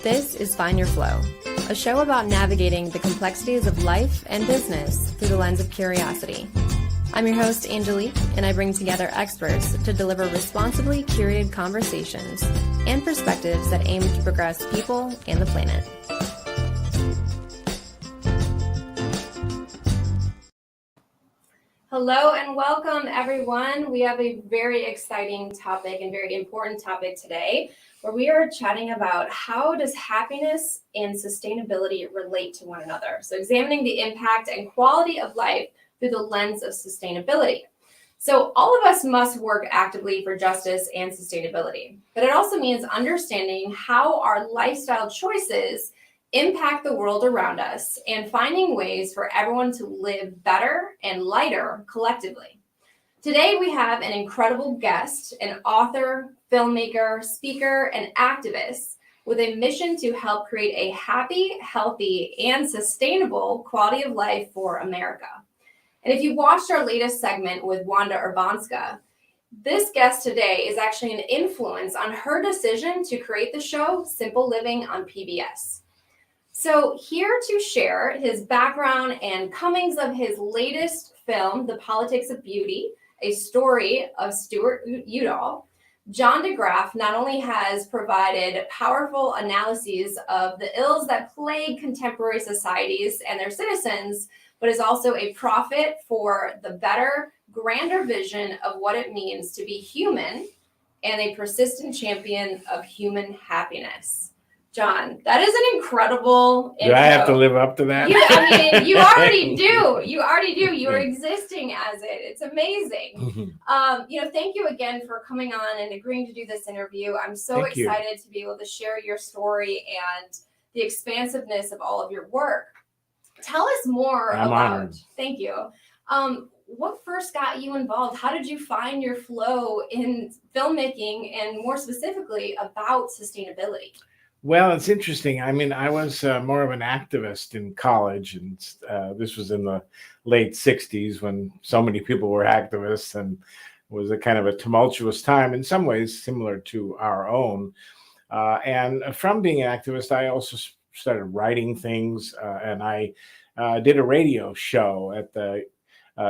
This is Find Your Flow, a show about navigating the complexities of life and business through the lens of curiosity. I'm your host, Angelique, and I bring together experts to deliver responsibly curated conversations and perspectives that aim to progress people and the planet. Hello and welcome, everyone. We have a very exciting topic and very important topic today, where we are chatting about how does happiness and sustainability relate to one another. So examining the impact and quality of life through the lens of sustainability. So all of us must work actively for justice and sustainability, but it also means understanding how our lifestyle choices impact the world around us and finding ways for everyone to live better and lighter collectively. Today, we have an incredible guest, an author, filmmaker, speaker, and activist with a mission to help create a happy, healthy, and sustainable quality of life for America. And if you watched our latest segment with Wanda Urbanska, this guest today is actually an influence on her decision to create the show Simple Living on PBS. So here to share his background and comings of his latest film, The Politics of Beauty, a story of Stewart Udall, John de Graaf not only has provided powerful analyses of the ills that plague contemporary societies and their citizens, but is also a prophet for the better, grander vision of what it means to be human and a persistent champion of human happiness. John, that is an incredible intro. Do I have to live up to that? You already do. You already do. You are existing as it. It's amazing. Thank you again for coming on and agreeing to do this interview. I'm so excited to be able to share your story and the expansiveness of all of your work. Tell us more honored. Thank you. What first got you involved? How did you find your flow in filmmaking and more specifically about sustainability? Well, it's interesting. I mean, I was more of an activist in college, and this was in the late 60s when so many people were activists, and it was a kind of a tumultuous time in some ways similar to our own. And from being an activist, I also started writing things, and I did a radio show at the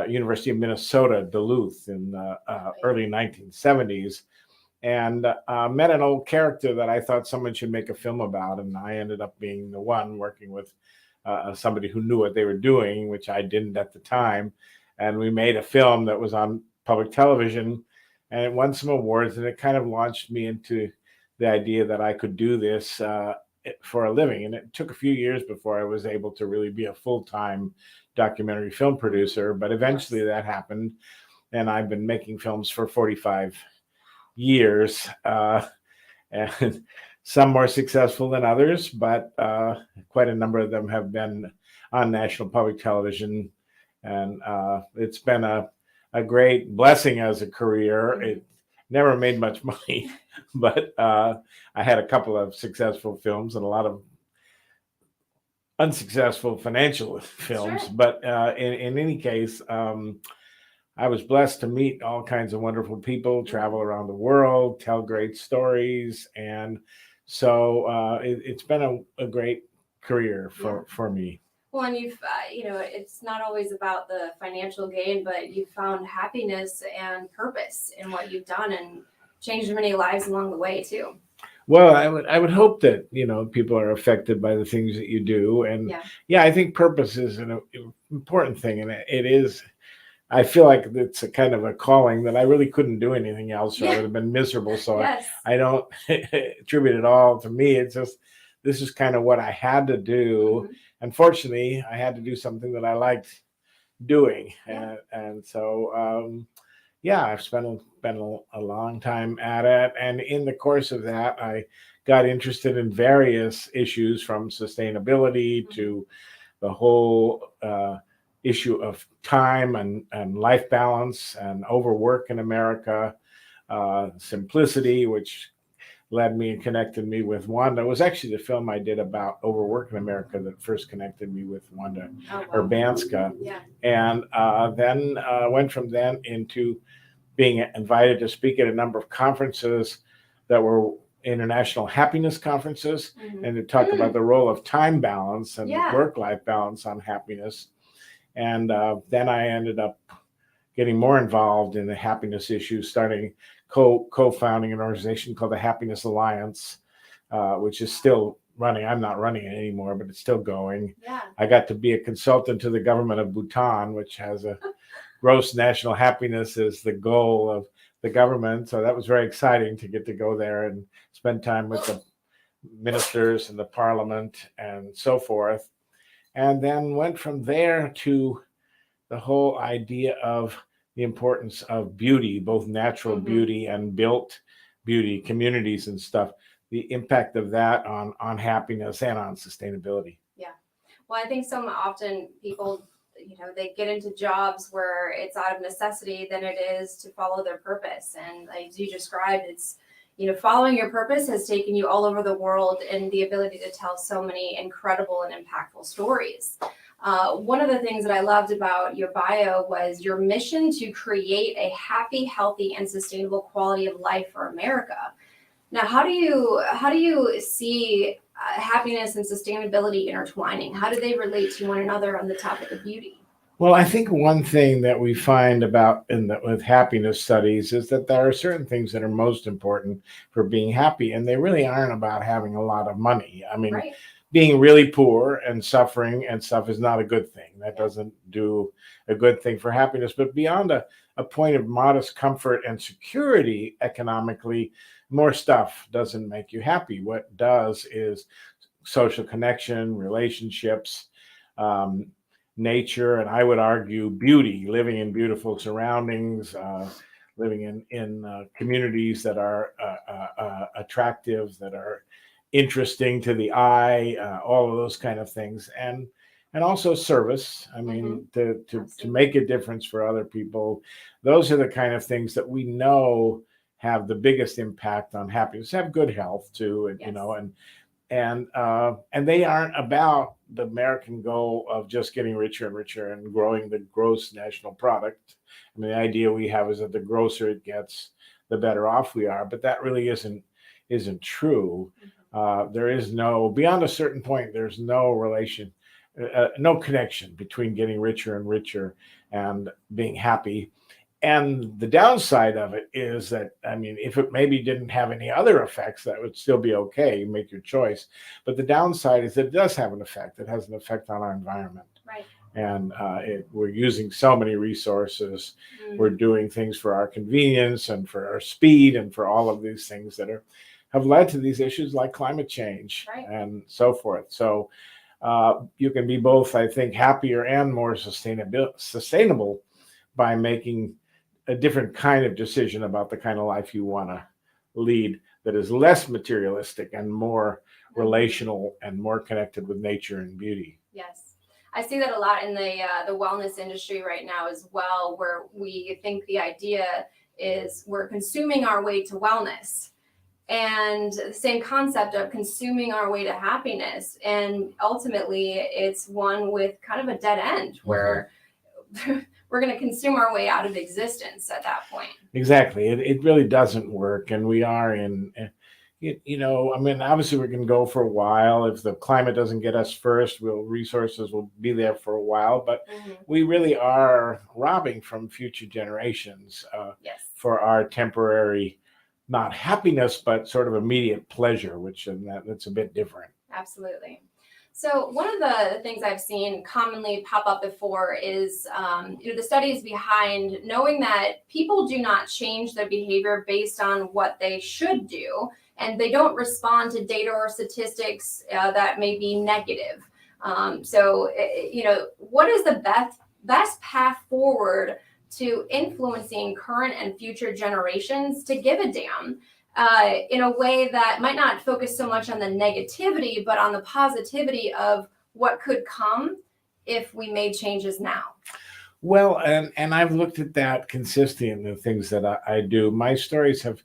University of Minnesota, Duluth in the early 1970s. And met an old character that I thought someone should make a film about. And I ended up being the one working with somebody who knew what they were doing, which I didn't at the time. And we made a film that was on public television, and it won some awards, and it kind of launched me into the idea that I could do this for a living. And it took a few years before I was able to really be a full-time documentary film producer, but eventually that happened. And I've been making films for 45 years, and some more successful than others, but quite a number of them have been on national public television, and it's been a great blessing as a career. It never made much money, but I had a couple of successful films and a lot of unsuccessful financial films. Sure. But in any case, I was blessed to meet all kinds of wonderful people, travel around the world, tell great stories. And so it's been a great career for me. Well, and you've, it's not always about the financial gain, but you've found happiness and purpose in what you've done and changed many lives along the way, too. Well, I would hope that, people are affected by the things that you do. And I think purpose is an important thing. And it is. I feel like it's a kind of a calling that I really couldn't do anything else, or I would have been miserable. So I don't attribute it all to me. It's just, this is kind of what I had to do. Mm-hmm. And fortunately, I had to do something that I liked doing. Yeah. And so, I've spent a long time at it. And in the course of that, I got interested in various issues from sustainability to the whole issue of time and life balance and overwork in America, simplicity, which led me and connected me with Wanda. It was actually the film I did about overwork in America that first connected me with Wanda Urbanska. Yeah. And then went from then into being invited to speak at a number of conferences that were international happiness conferences, Mhm. and to talk about the role of time balance and Yeah. work-life balance on happiness. And then I ended up getting more involved in the happiness issues, starting co-founding an organization called the Happiness Alliance, which is still running. I'm not running it anymore, but it's still going. Yeah. I got to be a consultant to the government of Bhutan, which has a gross national happiness as the goal of the government. So that was very exciting to get to go there and spend time with the ministers and the parliament and so forth. And then went from there to the whole idea of the importance of beauty, both natural Mhm. beauty and built beauty, communities and stuff, the impact of that on happiness and on sustainability. Well, I think so often people, they get into jobs where it's out of necessity than it is to follow their purpose. And as you described, it's, following your purpose has taken you all over the world and the ability to tell so many incredible and impactful stories. One of the things that I loved about your bio was your mission to create a happy, healthy, and sustainable quality of life for America. Now, how do you see happiness and sustainability intertwining? How do they relate to one another on the topic of beauty? Well, I think one thing that we find about with happiness studies is that there are certain things that are most important for being happy, and they really aren't about having a lot of money. I mean, Right. being really poor and suffering and stuff is not a good thing. That doesn't do a good thing for happiness. But beyond a point of modest comfort and security economically, more stuff doesn't make you happy. What does is social connection, relationships, um, nature, and I would argue beauty, living in beautiful surroundings, living in communities that are attractive, that are interesting to the eye, all of those kind of things, and also service. I mean, to make a difference for other people. Those are the kind of things that we know have the biggest impact on happiness. Have good health too, and and they aren't about the American goal of just getting richer and richer and growing the gross national product. I mean, the idea we have is that the grosser it gets, the better off we are. But that really isn't true. There is no, beyond a certain point, there's no relation, no connection between getting richer and richer and being happy. And the downside of it is that, I mean, if it maybe didn't have any other effects, that would still be okay. You make your choice. But the downside is that it does have an effect. It has an effect on our environment. Right. And we're using so many resources. We're doing things for our convenience and for our speed and for all of these things that have led to these issues like climate change and so forth. So you can be both, I think, happier and more sustainable by making a different kind of decision about the kind of life you want to lead that is less materialistic and more relational and more connected with nature and beauty. Yes. I see that a lot in the wellness industry right now as well, where we think the idea is we're consuming our way to wellness, and the same concept of consuming our way to happiness. And ultimately, it's one with kind of a dead end where we're going to consume our way out of existence at that point. Exactly. It really doesn't work. And we are in, I mean, obviously we can go for a while. If the climate doesn't get us first, resources will be there for a while. But we really are robbing from future generations for our temporary, not happiness, but sort of immediate pleasure, that's a bit different. Absolutely. So one of the things I've seen commonly pop up before is, the studies behind knowing that people do not change their behavior based on what they should do, and they don't respond to data or statistics that may be negative. What is the best path forward to influencing current and future generations to give a damn? In a way that might not focus so much on the negativity, but on the positivity of what could come if we made changes now. Well, and I've looked at that consistently in the things that I do. My stories have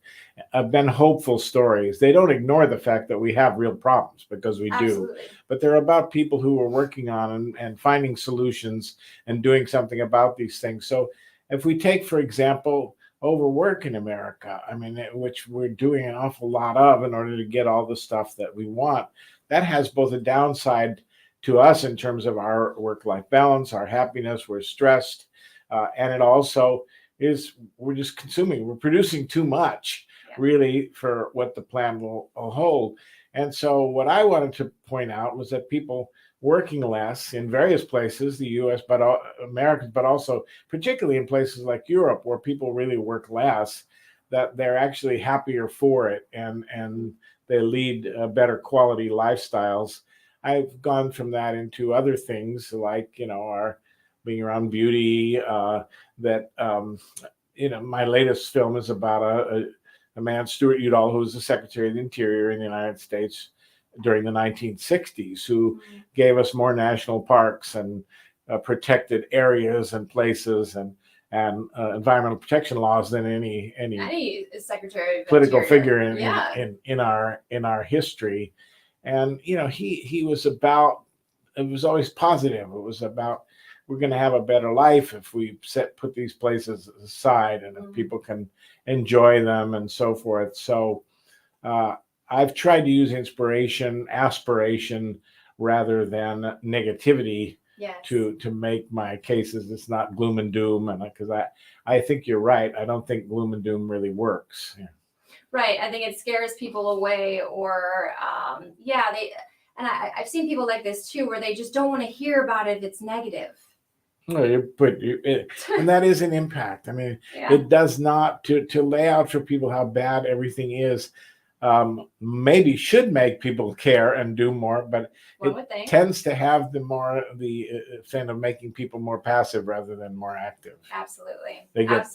been hopeful stories. They don't ignore the fact that we have real problems, because we do. But they're about people who are working on and finding solutions and doing something about these things. So if we take, for example, overwork in America. I mean, which we're doing an awful lot of in order to get all the stuff that we want. That has both a downside to us in terms of our work-life balance, our happiness. We're stressed, and it also is we're just consuming. We're producing too much, really, for what the plan will hold. And so, what I wanted to point out was that people working less in various places, the U.S., but Americans, but also particularly in places like Europe, where people really work less, that they're actually happier for it, and they lead better quality lifestyles. I've gone from that into other things like our being around beauty. My latest film is about a man, Stewart Udall, who was the Secretary of the Interior in the United States during the 1960s, who gave us more national parks and protected areas and places and environmental protection laws than any Secretary of political Interior. figure in our history. And he was about, it was always positive. It was about, we're going to have a better life if we put these places aside and if people can enjoy them and so forth. So I've tried to use inspiration, aspiration, rather than negativity to make my cases. It's not gloom and doom, and because I think you're right. I don't think gloom and doom really works. Yeah. Right. I think it scares people away, or I've seen people like this too, where they just don't want to hear about it if it's negative. And that is an impact. I mean, it does not to lay out for people how bad everything is. Maybe should make people care and do more, but it tends to have the effect of making people more passive rather than more active. Absolutely. They get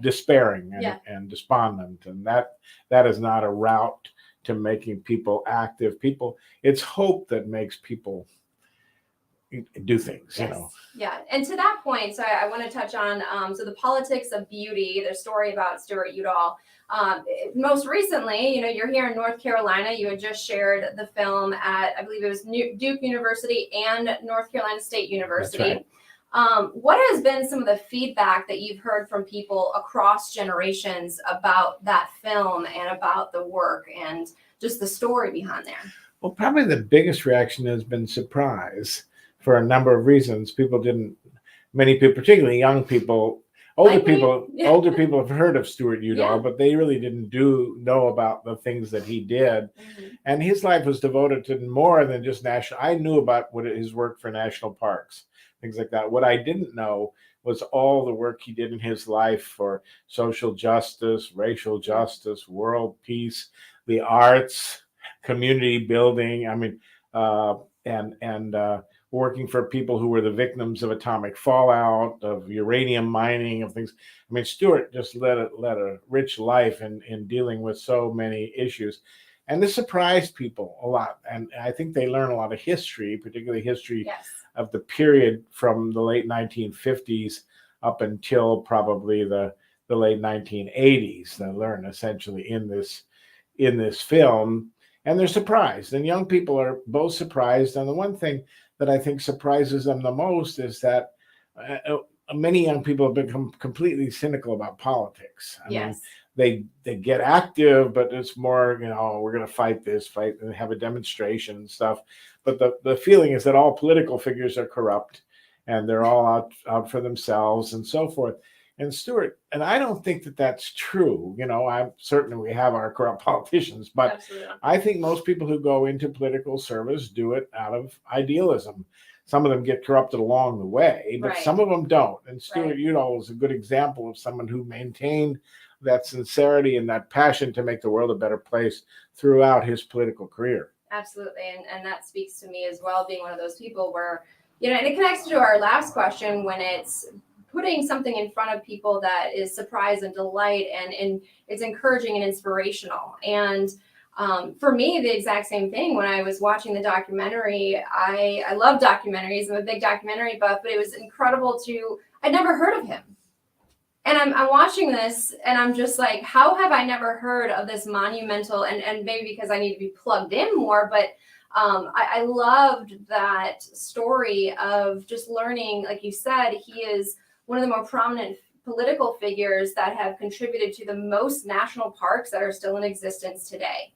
despairing and despondent, and that is not a route to making people active. It's hope that makes people do things. Yeah. And to that point, so I want to touch on so the politics of beauty, the story about Stewart Udall. Most recently, you're here in North Carolina. You had just shared the film at, I believe it was Duke University and North Carolina State University. That's right. What has been some of the feedback that you've heard from people across generations about that film and about the work and just the story behind there? Well, probably the biggest reaction has been surprise for a number of reasons. Many people, particularly young people, older people have heard of Stewart Udall, but they really didn't know about the things that he did. And his life was devoted to more than just national. I knew about his work for national parks, things like that. What I didn't know was all the work he did in his life for social justice, racial justice, world peace, the arts, community building. I mean, working for people who were the victims of atomic fallout, of uranium mining, of things. I mean, Stewart just led a rich life in dealing with so many issues. And this surprised people a lot. And I think they learn a lot of history, particularly history of the period from the late 1950s up until probably the late 1980s. They learn essentially in this film. And they're surprised. And young people are both surprised. And the one thing that I think surprises them the most is that many young people have become completely cynical about politics. I mean, they get active, but it's more, we're going to fight and have a demonstration and stuff. But the feeling is that all political figures are corrupt and they're all out for themselves and so forth. And Stewart, and I don't think that that's true. I'm certain we have our corrupt politicians, but Absolutely. I think most people who go into political service do it out of idealism. Some of them get corrupted along the way, but some of them don't. And Stewart Udall is a good example of someone who maintained that sincerity and that passion to make the world a better place throughout his political career. Absolutely. And that speaks to me as well, being one of those people where, and it connects to our last question when it's putting something in front of people that is surprise and delight and it's encouraging and inspirational. And for me, the exact same thing. When I was watching the documentary, I love documentaries. I'm a big documentary buff, but it was incredible I'd never heard of him. And I'm watching this and I'm just like, how have I never heard of this monumental, and maybe because I need to be plugged in more, but I loved that story of just learning, like you said, he is one of the more prominent political figures that have contributed to the most national parks that are still in existence today.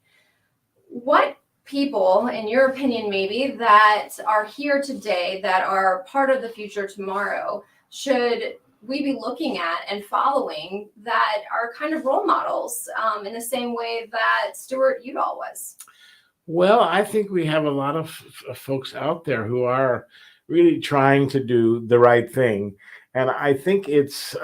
What people, in your opinion, maybe, that are here today that are part of the future tomorrow should we be looking at and following that are kind of role models in the same way that Stewart Udall was? Well, I think we have a lot of folks out there who are really trying to do the right thing. And I think it's,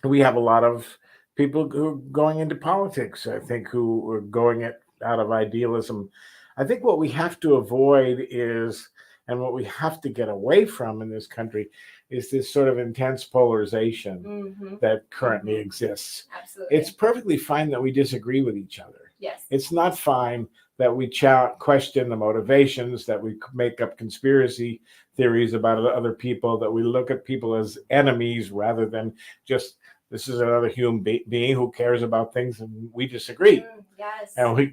we have a lot of people who are going into politics, I think, who are going it out of idealism. I think what we have to avoid is, and what we have to get away from in this country, is this sort of intense polarization that currently exists. Absolutely. It's perfectly fine that we disagree with each other. Yes. It's not fine that we question the motivations, that we make up conspiracy theories about other people, that we look at people as enemies rather than just, this is another human being who cares about things and we disagree. Yes. And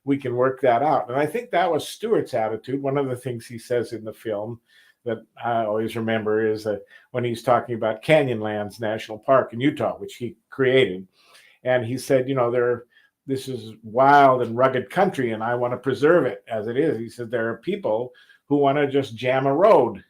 we can work that out. And I think that was Stewart's attitude. One of the things he says in the film that I always remember is that when he's talking about Canyonlands National Park in Utah, which he created. And he said, this is wild and rugged country, and I want to preserve it as it is. He said, there are people who want to just jam a road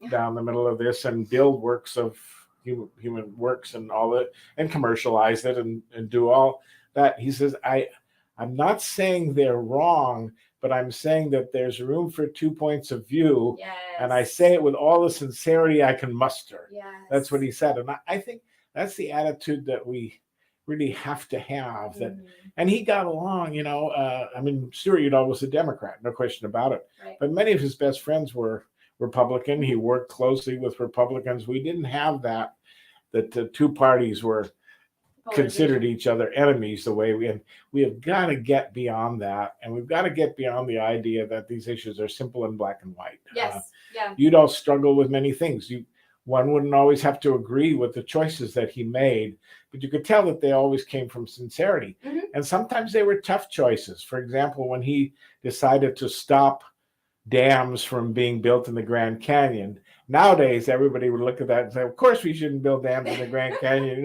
down the middle of this and build works of human works and all that, and commercialize it and do all that. He says, I'm not saying they're wrong, but I'm saying that there's room for 2 points of view. Yes. And I say it with all the sincerity I can muster. Yes. That's what he said. And I think that's the attitude that we really have to have. That, and he got along, Stewart Udall was a Democrat, no question about it. Right. But many of his best friends were Republican. He worked closely with Republicans. We didn't have that the two parties were considered each other enemies the way we have got to get beyond that, and we've got to get beyond the idea that these issues are simple and black and white. Yes. Udall struggled with many things. One wouldn't always have to agree with the choices that he made, but you could tell that they always came from sincerity. And sometimes they were tough choices. For example, when he decided to stop dams from being built in the Grand Canyon, nowadays everybody would look at that and say, of course we shouldn't build dams in the Grand Canyon,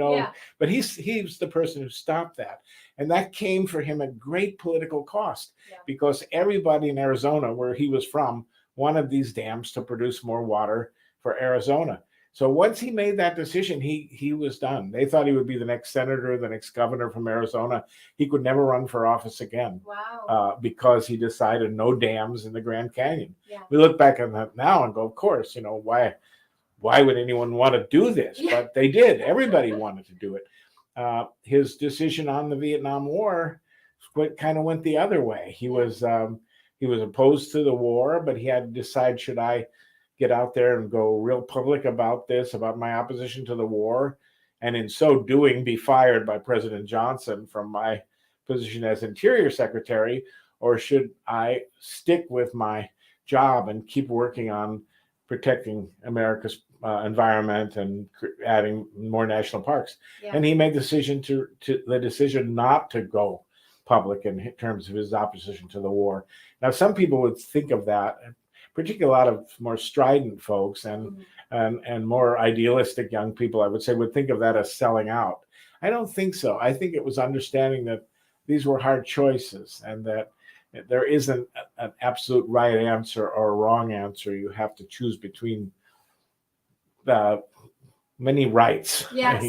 But he was the person who stopped that. And that came for him at great political cost, because everybody in Arizona, where he was from, wanted these dams to produce more water for Arizona. So once he made that decision, he was done. They thought he would be the next senator, the next governor from Arizona. He could never run for office again. Wow. Because he decided no dams in the Grand Canyon. Yeah. We look back on that now and go, of course, why would anyone want to do this? Yeah. But they did. Everybody wanted to do it. His decision on the Vietnam War kind of went the other way. He was opposed to the war, but he had to decide, should I get out there and go real public about this, about my opposition to the war, and in so doing be fired by President Johnson from my position as Interior Secretary, or should I stick with my job and keep working on protecting America's environment and adding more national parks? Yeah. And he made the decision not to go public in terms of his opposition to the war. Now, some people would think of that, particularly a lot of more strident folks and more idealistic young people, I would say, would think of that as selling out. I don't think so. I think it was understanding that these were hard choices and that there isn't an absolute right answer or a wrong answer. You have to choose between many rights. Yes.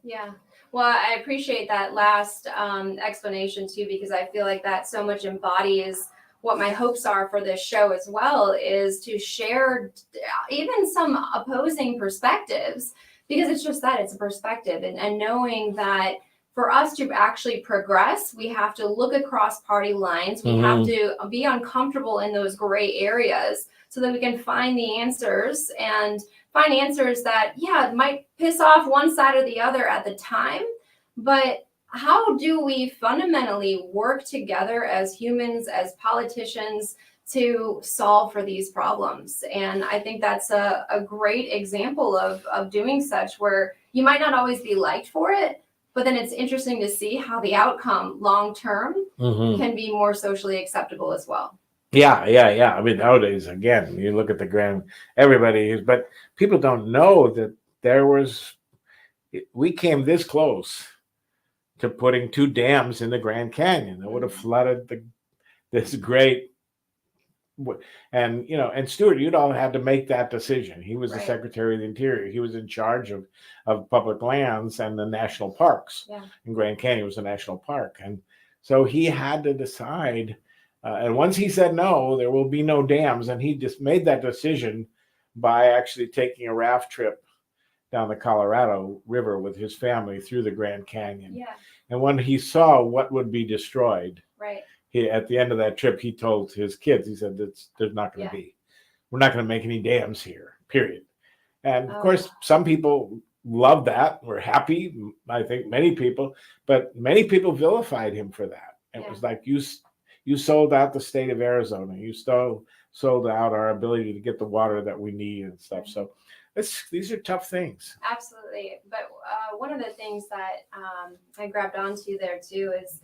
Yeah. Well, I appreciate that last explanation too, because I feel like that so much embodies what my hopes are for this show as well, is to share even some opposing perspectives, because it's just that, it's a perspective, and knowing that for us to actually progress, we have to look across party lines. We have to be uncomfortable in those gray areas so that we can find the answers, and find answers that, might piss off one side or the other at the time, but how do we fundamentally work together as humans, as politicians, to solve for these problems? And I think that's a great example of doing such, where you might not always be liked for it, but then it's interesting to see how the outcome long term can be more socially acceptable as well. Yeah. I mean, nowadays, again, you look at but people don't know that there was we came this close to putting 2 dams in the Grand Canyon that would have flooded this great. And and Stewart Udall had to make that decision. He was the Right. Secretary of the Interior. He was in charge of public lands and the national parks. Yeah. And Grand Canyon was a national park, and so he had to decide. And once he said no, there will be no dams, and he just made that decision by actually taking a raft trip down the Colorado River with his family through the Grand Canyon. Yeah. And when he saw what would be destroyed, Right. at the end of that trip, he told his kids, he said, there's not going to be, we're not going to make any dams here, period. And of course, some people loved that, were happy. I think many people, but many people vilified him for that. It was like, you sold out the state of Arizona. You sold out our ability to get the water that we need and stuff. So these are tough things. Absolutely. But one of the things that I grabbed onto there too is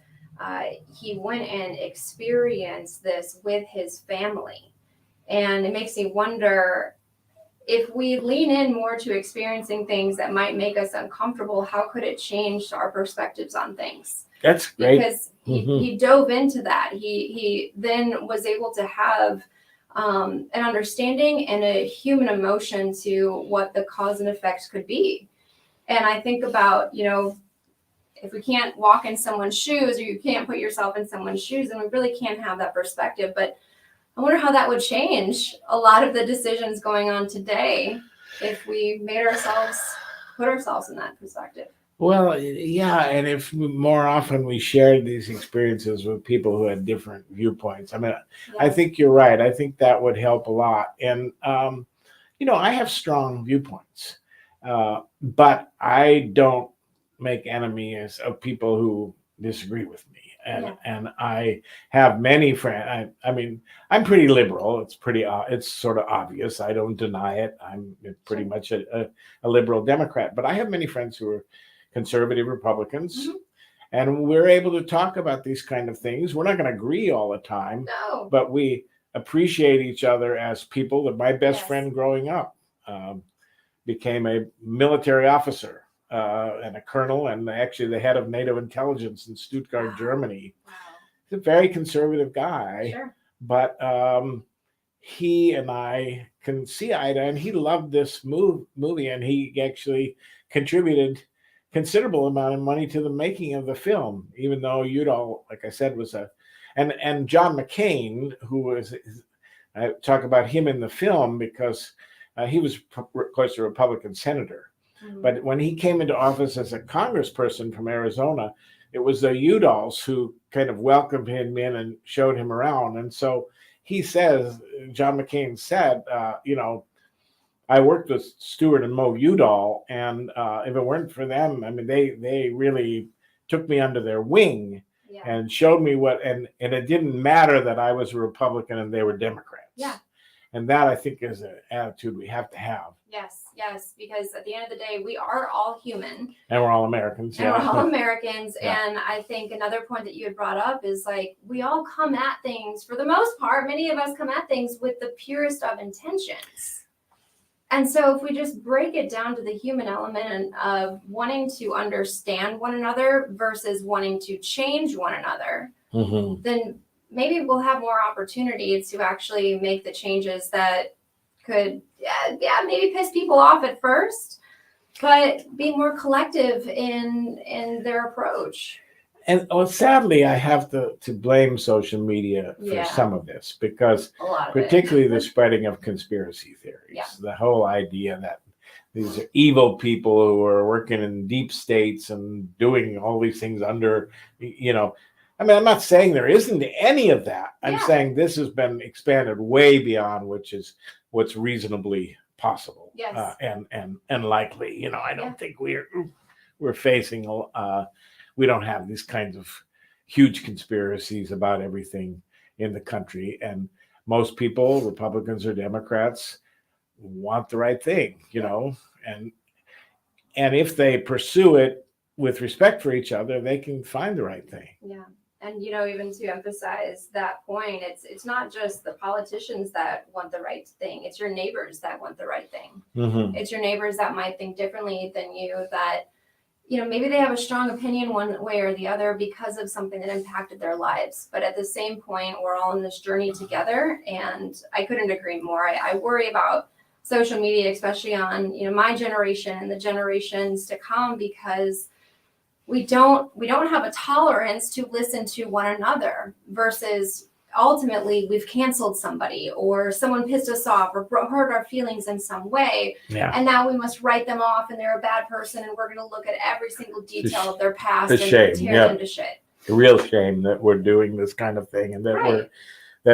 he went and experienced this with his family. And it makes me wonder, if we lean in more to experiencing things that might make us uncomfortable, how could it change our perspectives on things? That's great. Because he dove into that. He then was able to have an understanding and a human emotion to what the cause and effect could be. And I think about, if we can't walk in someone's shoes, or you can't put yourself in someone's shoes, then we really can't have that perspective. But I wonder how that would change a lot of the decisions going on today if we put ourselves in that perspective. Well, yeah, and if more often we shared these experiences with people who had different viewpoints. I mean, I think you're right. I think that would help a lot. And, I have strong viewpoints, but I don't make enemies of people who disagree with me. And I have many friends. I mean, I'm pretty liberal. It's sort of obvious. I don't deny it. I'm pretty much a liberal Democrat, but I have many friends who are conservative Republicans, and we're able to talk about these kind of things. We're not going to agree all the time, but we appreciate each other as people. That my best friend growing up became a military officer and a colonel, and actually the head of NATO intelligence in Stuttgart, Germany. Wow. He's a very conservative guy, but he and I can see eye to eye, and he loved this movie, and he actually contributed considerable amount of money to the making of the film, even though Udall, like I said, was and John McCain, who was, I talk about him in the film because he was, of course, a Republican senator. But when he came into office as a congressperson from Arizona, it was the Udalls who kind of welcomed him in and showed him around. And so he says, John McCain said, I worked with Stewart and Mo Udall, and if it weren't for them, I mean, they really took me under their wing and showed me and it didn't matter that I was a Republican and they were Democrats. Yeah. And that, I think, is an attitude we have to have. Yes, because at the end of the day, we are all human. And we're all Americans. And we're all Americans. And I think another point that you had brought up is, like, we all come at things, for the most part, many of us come at things with the purest of intentions. And so if we just break it down to the human element of wanting to understand one another versus wanting to change one another, then maybe we'll have more opportunities to actually make the changes that could, maybe piss people off at first, but be more collective in their approach. And sadly, I have to blame social media for some of this, because particularly the spreading of conspiracy theories, the whole idea that these are evil people who are working in deep states and doing all these things under, I mean, I'm not saying there isn't any of that. I'm saying this has been expanded way beyond what's reasonably possible and likely. I don't think we're facing we don't have these kinds of huge conspiracies about everything in the country. And most people, Republicans or Democrats, want the right thing, and if they pursue it with respect for each other, they can find the right thing. Yeah. And, even to emphasize that point, it's not just the politicians that want the right thing. It's your neighbors that want the right thing. It's your neighbors that might think differently than you, that maybe they have a strong opinion one way or the other because of something that impacted their lives. But at the same point, we're all in this journey together, and I couldn't agree more. I worry about social media, especially on, my generation and the generations to come, because we don't have a tolerance to listen to one another, versus ultimately we've canceled somebody, or someone pissed us off or hurt our feelings in some way. Yeah. And now we must write them off and they're a bad person, and we're going to look at every single detail of their past It's a and shame. tear them to shit. A real shame that we're doing this kind of thing, and that Right.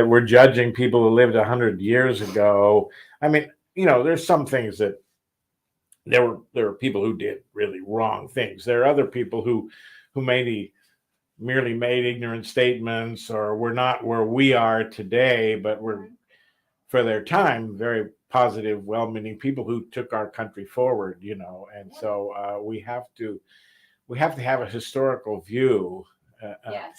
we're judging people who lived 100 years ago. I mean, there's some things that there were people who did really wrong things. There are other people who maybe merely made ignorant statements, or were not where we are today, but were, for their time, very positive, well-meaning people who took our country forward. And so we have to have a historical view. Yes.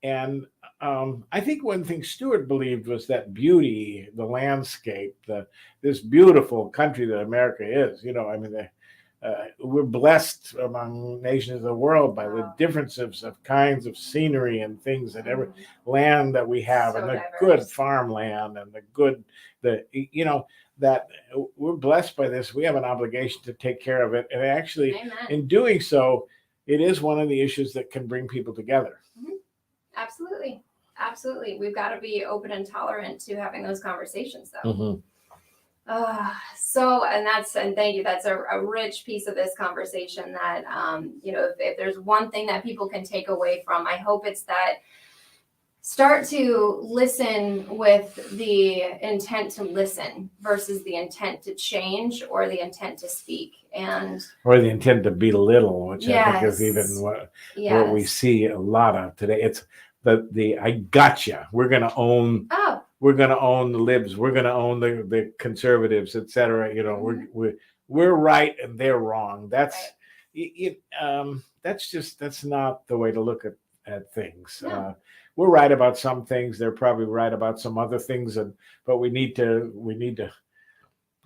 And I think one thing Stewart believed was that beauty, the landscape, this beautiful country that America is. We're blessed among nations of the world by the differences of kinds of scenery and things, and every land that we have, So and the diverse. good farmland, and that we're blessed by this. We have an obligation to take care of it, and actually, Amen. in doing so, it is one of the issues that can bring people together. Absolutely. We've got to be open and tolerant to having those conversations, though. Mm-hmm. And thank you. That's a rich piece of this conversation that, if there's one thing that people can take away from, I hope it's that start to listen with the intent to listen versus the intent to change or the intent to speak. Or the intent to belittle, which I think is Yes. even what we see a lot of today. It's the I gotcha. We're going to own. Oh. We're going to own the libs. We're going to own the conservatives, etc. We're right and they're wrong. That's Right. that's not the way to look at things. No. We're right about some things. They're probably right about some other things, but we need to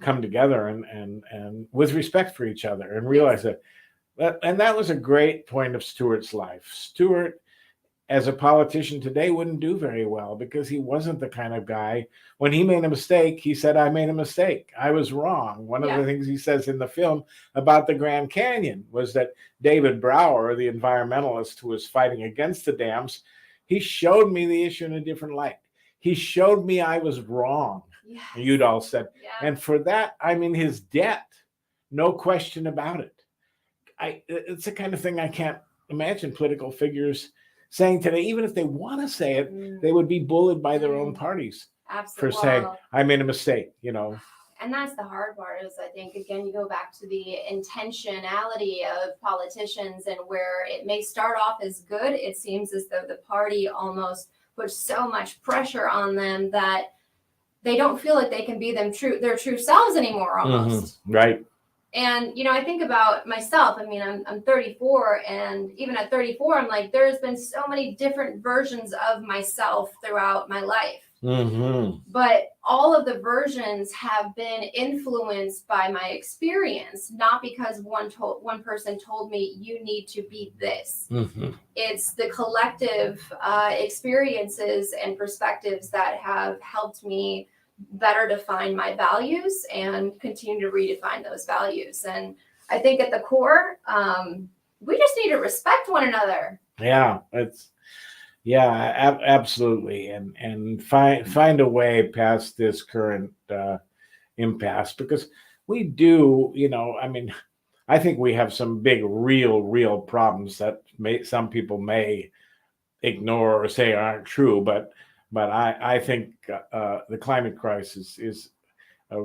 come together and with respect for each other, and realize that. And that was a great point of Stewart's life. Stewart, as a politician today, wouldn't do very well, because he wasn't the kind of guy, when he made a mistake, he said, I made a mistake. I was wrong. One of the things he says in the film about the Grand Canyon was that David Brower, the environmentalist who was fighting against the dams, he showed me the issue in a different light. He showed me I was wrong, Yes. Udall said. Yeah. And for that, I'm in his debt. No question about it. It's the kind of thing I can't imagine political figures saying today. Even if they want to say it, they would be bullied by their own parties. Absolutely. For saying, I made a mistake, And that's the hard part, is I think, again, you go back to the intentionality of politicians, and where it may start off as good, it seems as though the party almost puts so much pressure on them that they don't feel like they can be their true selves anymore, almost. Mm-hmm. Right. And, I think about myself. I mean, I'm 34, and even at 34, I'm like, there's been so many different versions of myself throughout my life. Mm-hmm. But all of the versions have been influenced by my experience, not because one person told me you need to be this. Mm-hmm. It's the collective experiences and perspectives that have helped me better define my values and continue to redefine those values. And I think at the core, we just need to respect one another. Yeah, absolutely, and find a way past this current impasse, because we do. I mean, I think we have some big, real problems that some people may ignore or say aren't true, but I think the climate crisis is a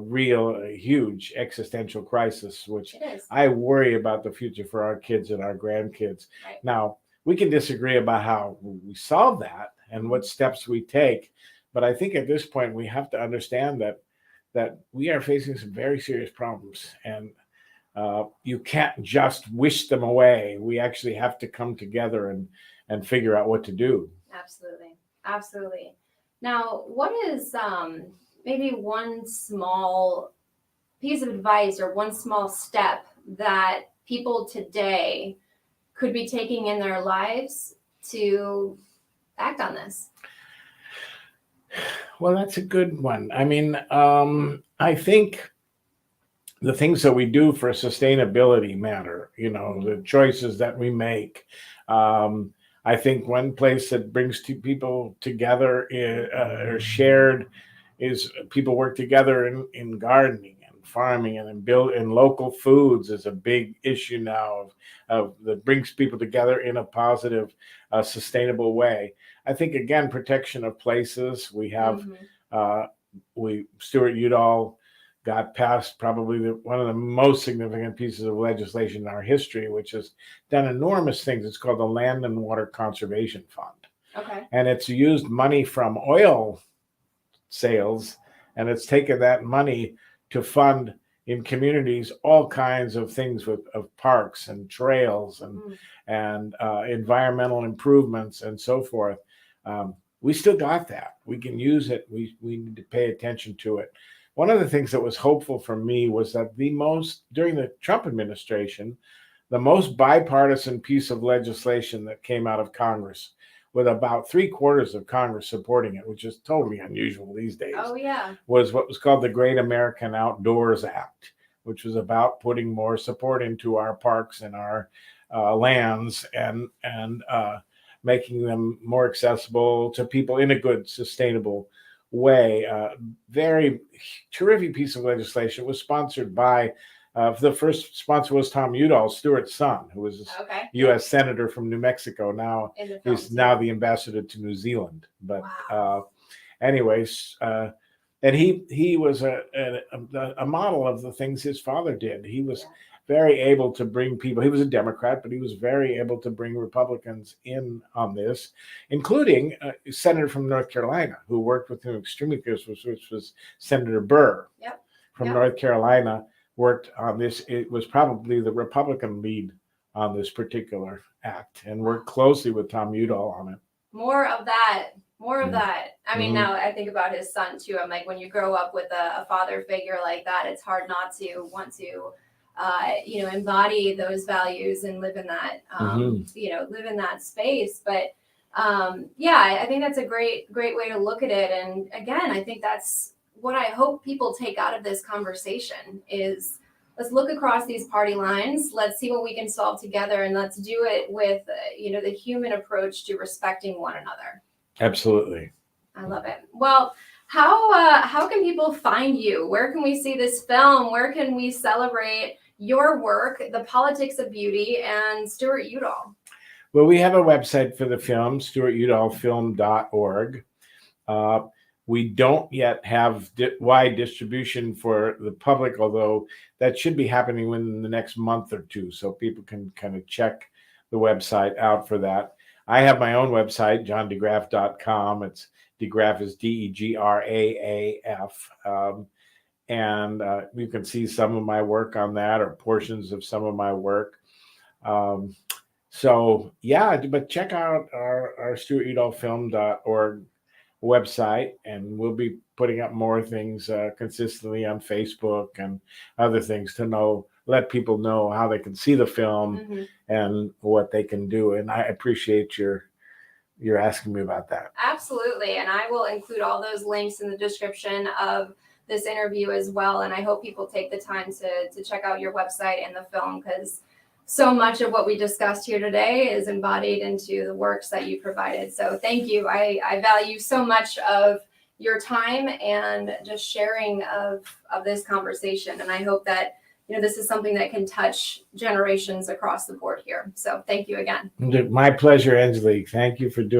huge existential crisis, which I worry about the future for our kids and our grandkids. Right. Now, we can disagree about how we solve that and what steps we take, but I think at this point we have to understand that we are facing some very serious problems, and you can't just wish them away. We actually have to come together and figure out what to do. Absolutely. Now, what is maybe one small piece of advice or one small step that people today could be taking in their lives to act on this? Well, that's a good one. I mean, I think the things that we do for sustainability matter, the choices that we make. I think one place that brings two people together or shared is people work together in gardening and farming and in local foods is a big issue now of that brings people together in a positive, sustainable way. I think again, protection of places. We have Stewart Udall got passed probably one of the most significant pieces of legislation in our history, which has done enormous things. It's called the Land and Water Conservation Fund. Okay. And it's used money from oil sales, and it's taken that money to fund in communities all kinds of things of parks and trails and environmental improvements and so forth. We still got that. We can use it. We need to pay attention to it. One of the things that was hopeful for me was that during the Trump administration, the most bipartisan piece of legislation that came out of Congress, with about 3/4 of Congress supporting it, which is totally unusual these days, was what was called the Great American Outdoors Act, which was about putting more support into our parks and our lands and making them more accessible to people in a good, sustainable way. Very terrific piece of legislation. It was sponsored by the first sponsor was Tom Udall, Stewart's son, who was a U.S. Senator from New Mexico. Now he's now the ambassador to New Zealand. But anyways, and he was a model of the things his father did. He was very able to bring people. He was a Democrat, but he was very able to bring Republicans in on this, including a senator from North Carolina who worked with him extremely closely, which was Senator Burr from North Carolina. Worked on this. It was probably the Republican lead on this particular act and worked closely with Tom Udall on it. More of that. I mean, now I think about his son too. I'm like, when you grow up with a father figure like that, it's hard not to want to, embody those values and live in that, live in that space. But I think that's a great way to look at it. And again, I think that's what I hope people take out of this conversation is let's look across these party lines. Let's see what we can solve together, and let's do it with, the human approach to respecting one another. Absolutely. I love it. Well, how can people find you? Where can we see this film? Where can we celebrate your work, The Politics of Beauty, and Stewart Udall? Well, we have a website for the film, stewartudallfilm.org. We don't yet have wide distribution for the public, although that should be happening within the next month or two, so people can kind of check the website out for that. I have my own website, johndegraaf.com. It's DeGraaf is DeGraaf. And you can see some of my work on that or portions of some of my work. But check out our StewartUdallFilm.org website, and we'll be putting up more things consistently on Facebook and other things to let people know how they can see the film and what they can do. And I appreciate you're asking me about that. Absolutely. And I will include all those links in the description of this interview as well. And I hope people take the time to check out your website and the film, because so much of what we discussed here today is embodied into the works that you provided. So thank you. I value so much of your time and just sharing of this conversation. And I hope that, this is something that can touch generations across the board here. So thank you again. My pleasure, Anjali. Thank you for doing